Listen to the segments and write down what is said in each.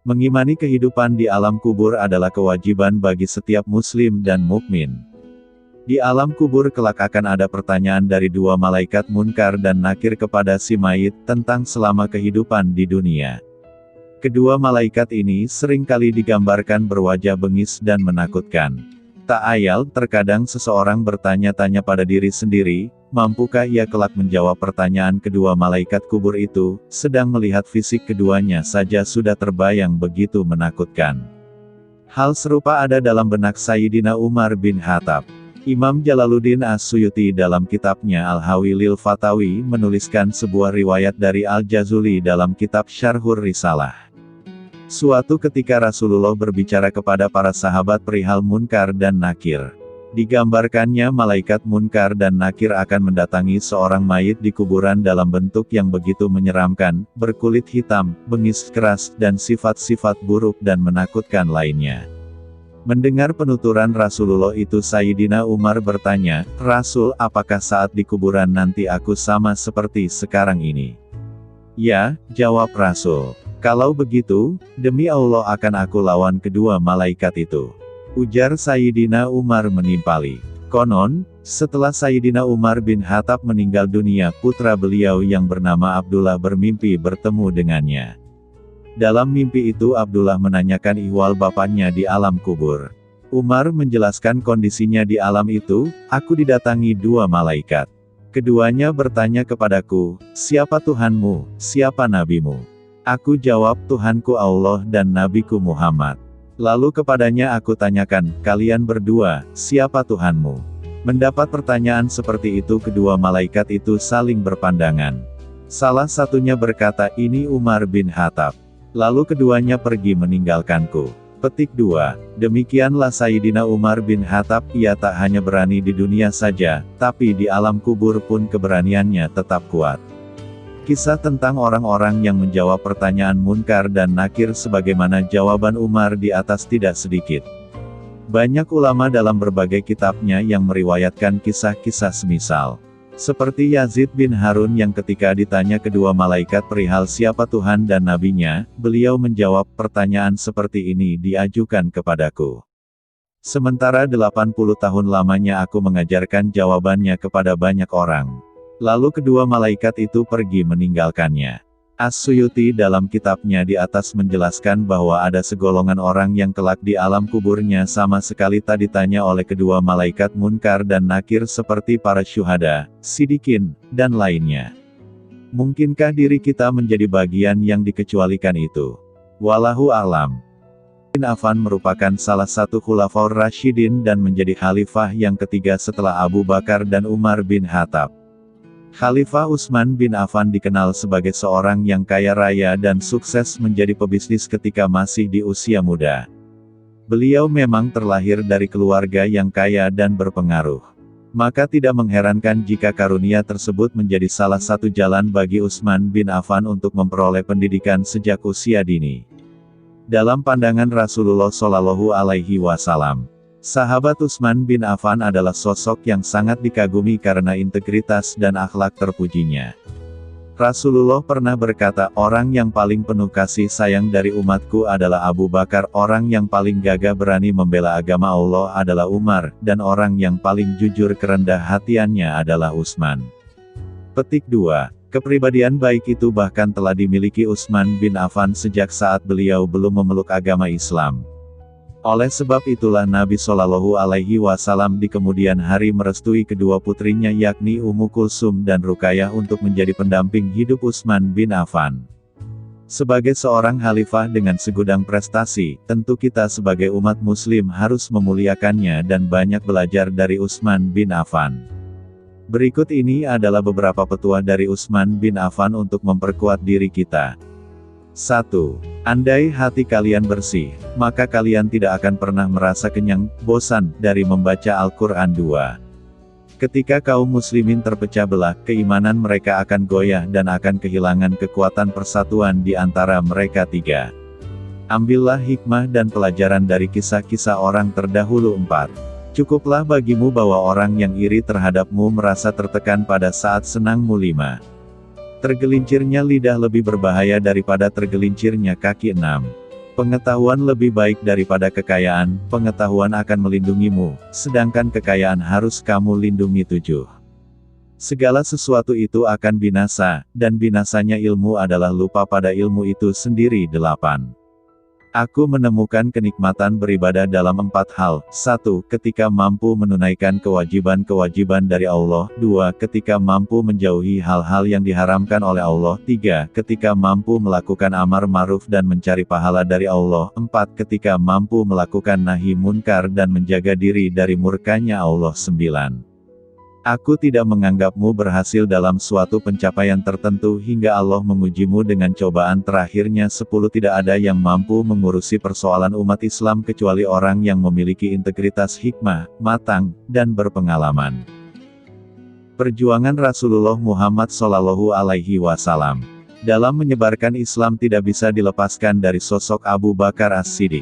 Mengimani kehidupan di alam kubur adalah kewajiban bagi setiap muslim dan mukmin. Di alam kubur kelak akan ada pertanyaan dari dua malaikat Munkar dan Nakir kepada si mayit tentang selama kehidupan di dunia. Kedua malaikat ini seringkali digambarkan berwajah bengis dan menakutkan. Tak ayal, terkadang seseorang bertanya-tanya pada diri sendiri, mampukah ia kelak menjawab pertanyaan kedua malaikat kubur itu, sedang melihat fisik keduanya saja sudah terbayang begitu menakutkan. Hal serupa ada dalam benak Sayyidina Umar bin Khattab. Imam Jalaluddin As-Suyuti dalam kitabnya Al-Hawi lil Fatawi menuliskan sebuah riwayat dari Al-Jazuli dalam kitab Syarhur Risalah. Suatu ketika Rasulullah berbicara kepada para sahabat perihal Munkar dan Nakir. Digambarkannya malaikat Munkar dan Nakir akan mendatangi seorang mayit di kuburan dalam bentuk yang begitu menyeramkan, berkulit hitam, bengis keras, dan sifat-sifat buruk dan menakutkan lainnya. Mendengar penuturan Rasulullah itu Sayyidina Umar bertanya, "Rasul, apakah saat di kuburan nanti aku sama seperti sekarang ini?" "Ya," jawab Rasul. "Kalau begitu, demi Allah akan aku lawan kedua malaikat itu," ujar Sayyidina Umar menimpali. Konon, setelah Sayyidina Umar bin Khattab meninggal dunia, putra beliau yang bernama Abdullah bermimpi bertemu dengannya. Dalam mimpi itu Abdullah menanyakan ihwal bapaknya di alam kubur. Umar menjelaskan kondisinya di alam itu, "Aku didatangi dua malaikat. Keduanya bertanya kepadaku, 'Siapa Tuhanmu, siapa nabimu?' Aku jawab, 'Tuhanku Allah dan Nabiku Muhammad.' Lalu kepadanya aku tanyakan, 'Kalian berdua, siapa Tuhanmu?' Mendapat pertanyaan seperti itu kedua malaikat itu saling berpandangan. Salah satunya berkata, 'Ini Umar bin Khattab.' Lalu keduanya pergi meninggalkanku." Petik 2. Demikianlah Sayyidina Umar bin Khattab, ia tak hanya berani di dunia saja, tapi di alam kubur pun keberaniannya tetap kuat. Kisah tentang orang-orang yang menjawab pertanyaan Munkar dan Nakir sebagaimana jawaban Umar di atas tidak sedikit. Banyak ulama dalam berbagai kitabnya yang meriwayatkan kisah-kisah semisal. Seperti Yazid bin Harun yang ketika ditanya kedua malaikat perihal siapa Tuhan dan nabinya, beliau menjawab, "Pertanyaan seperti ini diajukan kepadaku. Sementara 80 tahun lamanya aku mengajarkan jawabannya kepada banyak orang." Lalu kedua malaikat itu pergi meninggalkannya. As-Suyuti dalam kitabnya di atas menjelaskan bahwa ada segolongan orang yang kelak di alam kuburnya sama sekali tak ditanya oleh kedua malaikat Munkar dan Nakir seperti para syuhada, sidikin, dan lainnya. Mungkinkah diri kita menjadi bagian yang dikecualikan itu? Wallahu a'lam. Bin Affan merupakan salah satu khulafaur rasyidin dan menjadi khalifah yang ketiga setelah Abu Bakar dan Umar bin Khattab. Khalifah Utsman bin Affan dikenal sebagai seorang yang kaya raya dan sukses menjadi pebisnis ketika masih di usia muda. Beliau memang terlahir dari keluarga yang kaya dan berpengaruh. Maka tidak mengherankan jika karunia tersebut menjadi salah satu jalan bagi Utsman bin Affan untuk memperoleh pendidikan sejak usia dini. Dalam pandangan Rasulullah Shallallahu Alaihi Wasallam, sahabat Utsman bin Affan adalah sosok yang sangat dikagumi karena integritas dan akhlak terpujinya. Rasulullah pernah berkata, "Orang yang paling penuh kasih sayang dari umatku adalah Abu Bakar, orang yang paling gagah berani membela agama Allah adalah Umar, dan orang yang paling jujur kerendah hatiannya adalah Utsman." Petik 2. Kepribadian baik itu bahkan telah dimiliki Utsman bin Affan sejak saat beliau belum memeluk agama Islam. Oleh sebab itulah Nabi Shallallahu Alaihi Wasallam di kemudian hari merestui kedua putrinya yakni Ummu Kulsum dan Ruqayyah untuk menjadi pendamping hidup Utsman bin Affan. Sebagai seorang khalifah dengan segudang prestasi, tentu kita sebagai umat muslim harus memuliakannya dan banyak belajar dari Utsman bin Affan. Berikut ini adalah beberapa petuah dari Utsman bin Affan untuk memperkuat diri kita. 1. Andai hati kalian bersih, maka kalian tidak akan pernah merasa kenyang, bosan, dari membaca Al-Quran. 2. Ketika kaum muslimin terpecah belah, keimanan mereka akan goyah dan akan kehilangan kekuatan persatuan di antara mereka. 3. Ambillah hikmah dan pelajaran dari kisah-kisah orang terdahulu. 4. Cukuplah bagimu bahwa orang yang iri terhadapmu merasa tertekan pada saat senangmu. 5. Tergelincirnya lidah lebih berbahaya daripada tergelincirnya kaki. 6. Pengetahuan lebih baik daripada kekayaan, pengetahuan akan melindungimu, sedangkan kekayaan harus kamu lindungi. 7. Segala sesuatu itu akan binasa, dan binasanya ilmu adalah lupa pada ilmu itu sendiri. 8. Aku menemukan kenikmatan beribadah dalam 4 hal. 1. Ketika mampu menunaikan kewajiban-kewajiban dari Allah. 2. Ketika mampu menjauhi hal-hal yang diharamkan oleh Allah. 3. Ketika mampu melakukan amar ma'ruf dan mencari pahala dari Allah. 4. Ketika mampu melakukan nahi munkar dan menjaga diri dari murkanya Allah. 9. Aku tidak menganggapmu berhasil dalam suatu pencapaian tertentu hingga Allah mengujimu dengan cobaan terakhirnya. 10. Tidak ada yang mampu mengurusi persoalan umat Islam kecuali orang yang memiliki integritas, hikmah, matang, dan berpengalaman. Perjuangan Rasulullah Muhammad SAW dalam menyebarkan Islam tidak bisa dilepaskan dari sosok Abu Bakar As-Siddiq.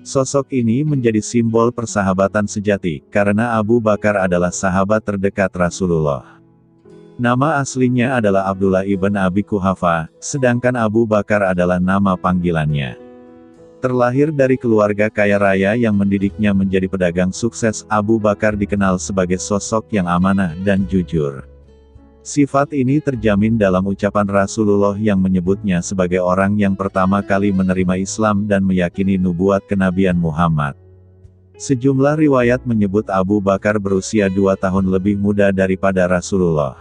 Sosok ini menjadi simbol persahabatan sejati, karena Abu Bakar adalah sahabat terdekat Rasulullah. Nama aslinya adalah Abdullah ibn Abi Quhafa, sedangkan Abu Bakar adalah nama panggilannya. Terlahir dari keluarga kaya raya yang mendidiknya menjadi pedagang sukses, Abu Bakar dikenal sebagai sosok yang amanah dan jujur. Sifat ini terjamin dalam ucapan Rasulullah yang menyebutnya sebagai orang yang pertama kali menerima Islam dan meyakini nubuat kenabian Muhammad. Sejumlah riwayat menyebut Abu Bakar berusia 2 tahun lebih muda daripada Rasulullah.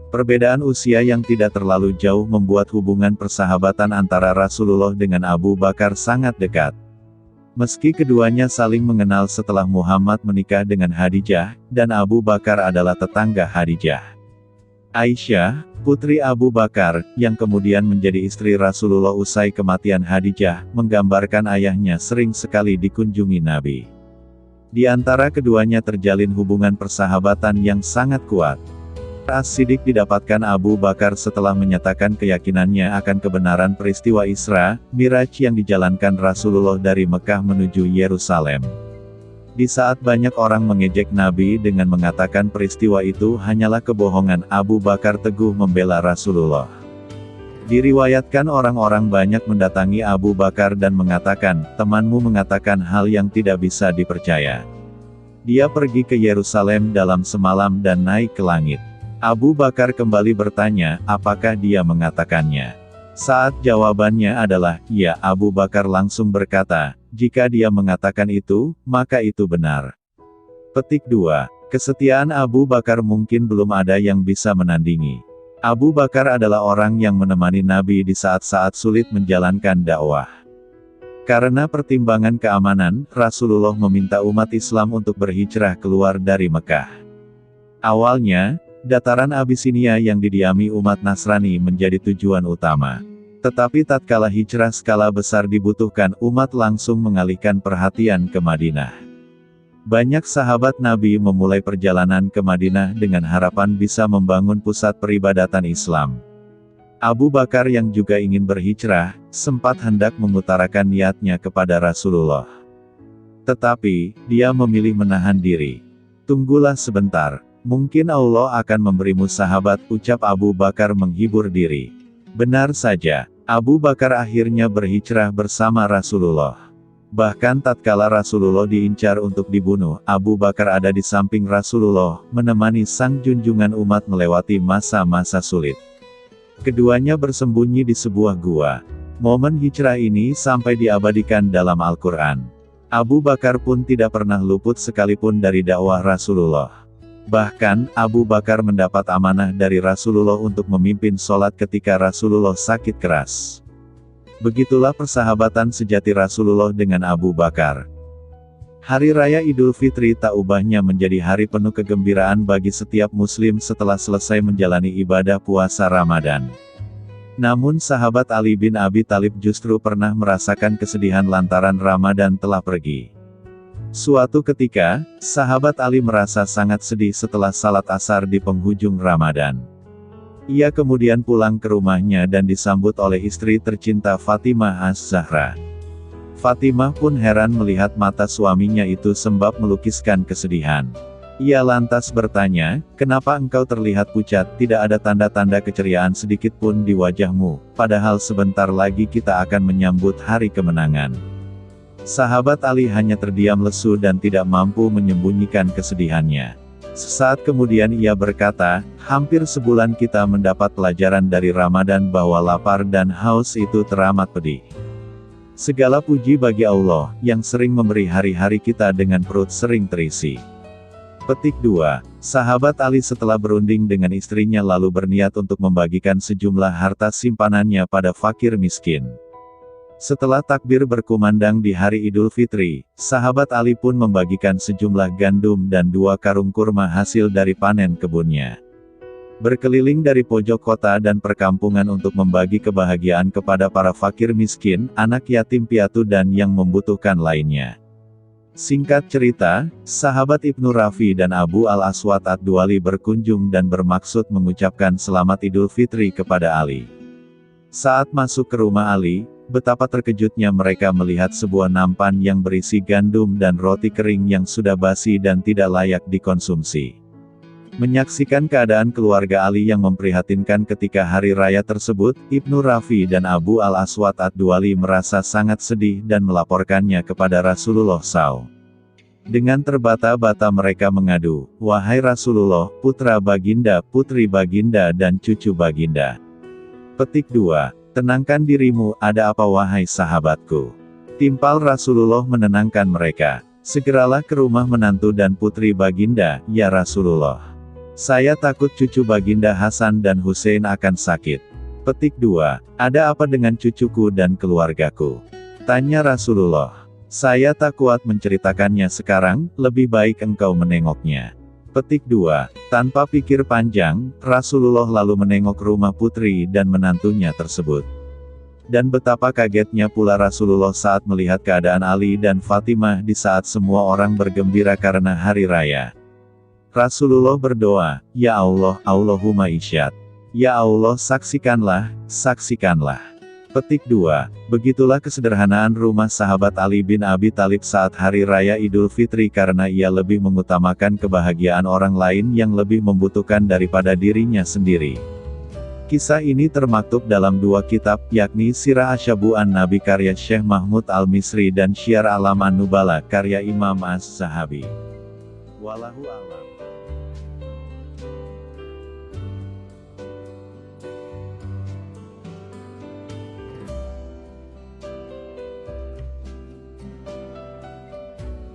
Perbedaan usia yang tidak terlalu jauh membuat hubungan persahabatan antara Rasulullah dengan Abu Bakar sangat dekat. Meski keduanya saling mengenal setelah Muhammad menikah dengan Khadijah, dan Abu Bakar adalah tetangga Khadijah. Aisyah, putri Abu Bakar, yang kemudian menjadi istri Rasulullah usai kematian Khadijah, menggambarkan ayahnya sering sekali dikunjungi Nabi. Di antara keduanya terjalin hubungan persahabatan yang sangat kuat. As-Siddiq didapatkan Abu Bakar setelah menyatakan keyakinannya akan kebenaran peristiwa Isra, Miraj yang dijalankan Rasulullah dari Mekah menuju Yerusalem. Di saat banyak orang mengejek Nabi dengan mengatakan peristiwa itu hanyalah kebohongan, Abu Bakar teguh membela Rasulullah. Diriwayatkan orang-orang banyak mendatangi Abu Bakar dan mengatakan, temanmu mengatakan hal yang tidak bisa dipercaya. Dia pergi ke Yerusalem dalam semalam dan naik ke langit. Abu Bakar kembali bertanya, apakah dia mengatakannya? Saat jawabannya adalah, ya, Abu Bakar langsung berkata, jika dia mengatakan itu, maka itu benar. Petik 2. Kesetiaan Abu Bakar mungkin belum ada yang bisa menandingi. Abu Bakar adalah orang yang menemani Nabi di saat-saat sulit menjalankan dakwah. Karena pertimbangan keamanan, Rasulullah meminta umat Islam untuk berhijrah keluar dari Mekah. Awalnya, dataran Abisinia yang didiami umat Nasrani menjadi tujuan utama. Tetapi tatkala hijrah skala besar dibutuhkan, umat langsung mengalihkan perhatian ke Madinah. Banyak sahabat Nabi memulai perjalanan ke Madinah dengan harapan bisa membangun pusat peribadatan Islam. Abu Bakar yang juga ingin berhijrah, sempat hendak mengutarakan niatnya kepada Rasulullah. Tetapi, dia memilih menahan diri. Tunggulah sebentar, mungkin Allah akan memberimu sahabat, ucap Abu Bakar menghibur diri. Benar saja. Abu Bakar akhirnya berhijrah bersama Rasulullah. Bahkan tatkala Rasulullah diincar untuk dibunuh, Abu Bakar ada di samping Rasulullah, menemani sang junjungan umat melewati masa-masa sulit. Keduanya bersembunyi di sebuah gua. Momen hijrah ini sampai diabadikan dalam Al-Quran. Abu Bakar pun tidak pernah luput sekalipun dari dakwah Rasulullah. Bahkan, Abu Bakar mendapat amanah dari Rasulullah untuk memimpin sholat ketika Rasulullah sakit keras. Begitulah persahabatan sejati Rasulullah dengan Abu Bakar. Hari Raya Idul Fitri tak ubahnya menjadi hari penuh kegembiraan bagi setiap muslim setelah selesai menjalani ibadah puasa Ramadan. Namun sahabat Ali bin Abi Thalib justru pernah merasakan kesedihan lantaran Ramadan telah pergi. Suatu ketika, sahabat Ali merasa sangat sedih setelah salat asar di penghujung Ramadan. Ia kemudian pulang ke rumahnya dan disambut oleh istri tercinta Fatimah Az-Zahra. Fatimah pun heran melihat mata suaminya itu sembab melukiskan kesedihan. Ia lantas bertanya, "Kenapa engkau terlihat pucat, tidak ada tanda-tanda keceriaan sedikit pun di wajahmu, padahal sebentar lagi kita akan menyambut hari kemenangan?" Sahabat Ali hanya terdiam lesu dan tidak mampu menyembunyikan kesedihannya. Sesaat kemudian ia berkata, "Hampir sebulan kita mendapat pelajaran dari Ramadan bahwa lapar dan haus itu teramat pedih. Segala puji bagi Allah, yang sering memberi hari-hari kita dengan perut sering terisi." Petik 2. Sahabat Ali setelah berunding dengan istrinya lalu berniat untuk membagikan sejumlah harta simpanannya pada fakir miskin. Setelah takbir berkumandang di hari Idul Fitri, sahabat Ali pun membagikan sejumlah gandum dan 2 karung kurma hasil dari panen kebunnya. Berkeliling dari pojok kota dan perkampungan untuk membagi kebahagiaan kepada para fakir miskin, anak yatim piatu dan yang membutuhkan lainnya. Singkat cerita, sahabat Ibnu Rafi dan Abu Al-Aswad Ad-Duwali berkunjung dan bermaksud mengucapkan selamat Idul Fitri kepada Ali. Saat masuk ke rumah Ali, betapa terkejutnya mereka melihat sebuah nampan yang berisi gandum dan roti kering yang sudah basi dan tidak layak dikonsumsi. Menyaksikan keadaan keluarga Ali yang memprihatinkan ketika hari raya tersebut, Ibnu Rafi dan Abu Al-Aswad Ad-Duwali merasa sangat sedih dan melaporkannya kepada Rasulullah SAW. Dengan terbata-bata mereka mengadu, "Wahai Rasulullah, putra baginda, putri baginda dan cucu baginda." Petik 2. Tenangkan dirimu, ada apa wahai sahabatku? Timpal Rasulullah menenangkan mereka. "Segeralah ke rumah menantu dan putri baginda, ya Rasulullah. Saya takut cucu baginda Hasan dan Hussein akan sakit." Petik 2. Ada apa dengan cucuku dan keluargaku? Tanya Rasulullah. "Saya tak kuat menceritakannya sekarang, lebih baik engkau menengoknya." Petik 2. Tanpa pikir panjang, Rasulullah lalu menengok rumah putri dan menantunya tersebut. Dan betapa kagetnya pula Rasulullah saat melihat keadaan Ali dan Fatimah di saat semua orang bergembira karena hari raya. Rasulullah berdoa, "Ya Allah, Allahumma isyad. Ya Allah saksikanlah, saksikanlah." Petik 2. Begitulah kesederhanaan rumah sahabat Ali bin Abi Thalib saat hari raya Idul Fitri karena ia lebih mengutamakan kebahagiaan orang lain yang lebih membutuhkan daripada dirinya sendiri. Kisah ini termaktub dalam 2 kitab, yakni Sirah Asyabu An-Nabi karya Syekh Mahmud Al-Misri dan Syiar Alam An-Nubala karya Imam Az-Zahabi. Wallahu a'lam.